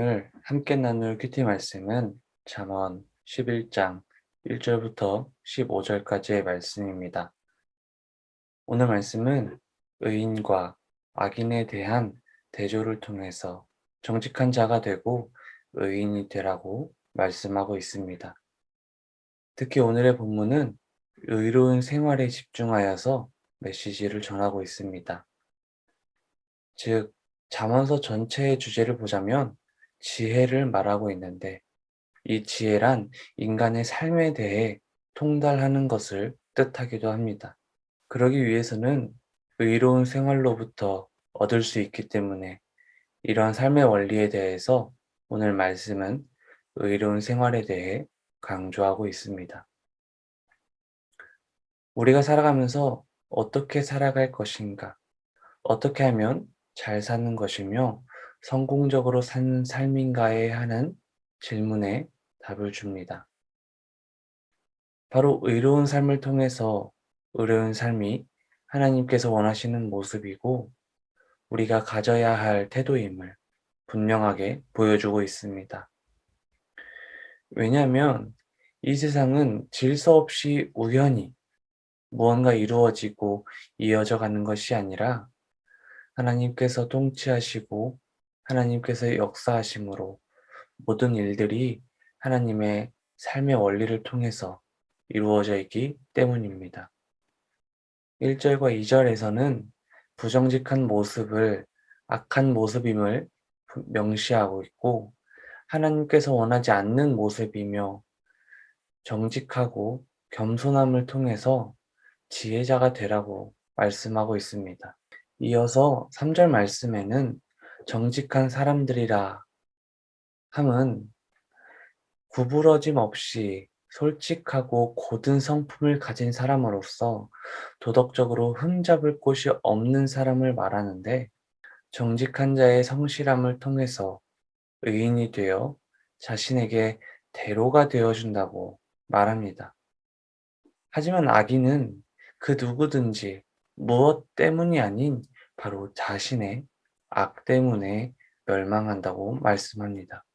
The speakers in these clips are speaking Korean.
오늘 함께 나눌 큐티 말씀은 잠언 11장 1절부터 15절까지의 말씀입니다. 오늘 말씀은 의인과 악인에 대한 대조를 통해서 정직한 자가 되고 의인이 되라고 말씀하고 있습니다. 특히 오늘의 본문은 의로운 생활에 집중하여서 메시지를 전하고 있습니다. 즉, 잠언서 전체의 주제를 보자면 지혜를 말하고 있는데 이 지혜란 인간의 삶에 대해 통달하는 것을 뜻하기도 합니다. 그러기 위해서는 의로운 생활로부터 얻을 수 있기 때문에 이러한 삶의 원리에 대해서 오늘 말씀은 의로운 생활에 대해 강조하고 있습니다. 우리가 살아가면서 어떻게 살아갈 것인가? 어떻게 하면 잘 사는 것이며 성공적으로 사는 삶인가에 하는 질문에 답을 줍니다. 바로 의로운 삶을 통해서 의로운 삶이 하나님께서 원하시는 모습이고 우리가 가져야 할 태도임을 분명하게 보여주고 있습니다. 왜냐하면 이 세상은 질서 없이 우연히 무언가 이루어지고 이어져 가는 것이 아니라 하나님께서 통치하시고 하나님께서 역사하심으로 모든 일들이 하나님의 삶의 원리를 통해서 이루어져 있기 때문입니다. 1절과 2절에서는 부정직한 모습을 악한 모습임을 명시하고 있고 하나님께서 원하지 않는 모습이며 정직하고 겸손함을 통해서 지혜자가 되라고 말씀하고 있습니다. 이어서 3절 말씀에는 정직한 사람들이라 함은 구부러짐 없이 솔직하고 고든 성품을 가진 사람으로서 도덕적으로 흠잡을 곳이 없는 사람을 말하는데 정직한 자의 성실함을 통해서 의인이 되어 자신에게 대로가 되어준다고 말합니다. 하지만 악인은 그 누구든지 무엇 때문이 아닌 바로 자신의 악 때문에 멸망한다고 말씀합니다.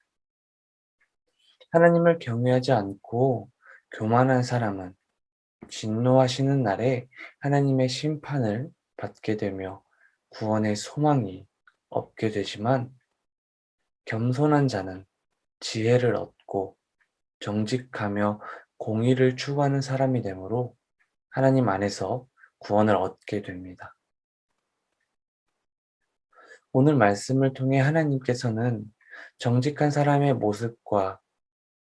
하나님을 경외하지 않고 교만한 사람은 진노하시는 날에 하나님의 심판을 받게 되며 구원의 소망이 없게 되지만 겸손한 자는 지혜를 얻고 정직하며 공의를 추구하는 사람이 되므로 하나님 안에서 구원을 얻게 됩니다. 오늘 말씀을 통해 하나님께서는 정직한 사람의 모습과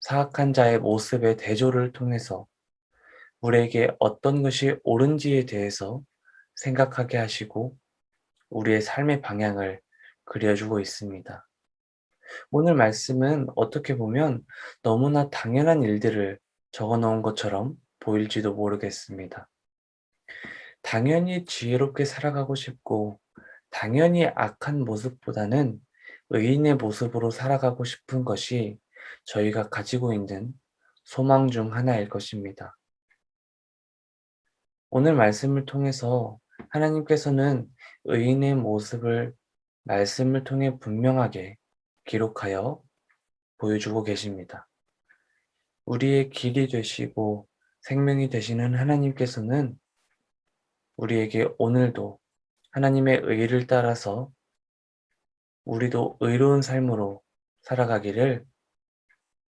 사악한 자의 모습의 대조를 통해서 우리에게 어떤 것이 옳은지에 대해서 생각하게 하시고 우리의 삶의 방향을 그려주고 있습니다. 오늘 말씀은 어떻게 보면 너무나 당연한 일들을 적어 놓은 것처럼 보일지도 모르겠습니다. 당연히 지혜롭게 살아가고 싶고 당연히 악한 모습보다는 의인의 모습으로 살아가고 싶은 것이 저희가 가지고 있는 소망 중 하나일 것입니다. 오늘 말씀을 통해서 하나님께서는 의인의 모습을 말씀을 통해 분명하게 기록하여 보여주고 계십니다. 우리의 길이 되시고 생명이 되시는 하나님께서는 우리에게 오늘도 하나님의 의를 따라서 우리도 의로운 삶으로 살아가기를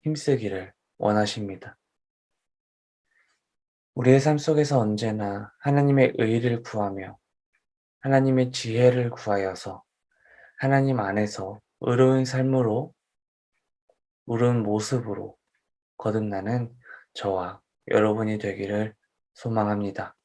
힘쓰기를 원하십니다. 우리의 삶 속에서 언제나 하나님의 의를 구하며 하나님의 지혜를 구하여서 하나님 안에서 의로운 삶으로, 의로운 모습으로 거듭나는 저와 여러분이 되기를 소망합니다.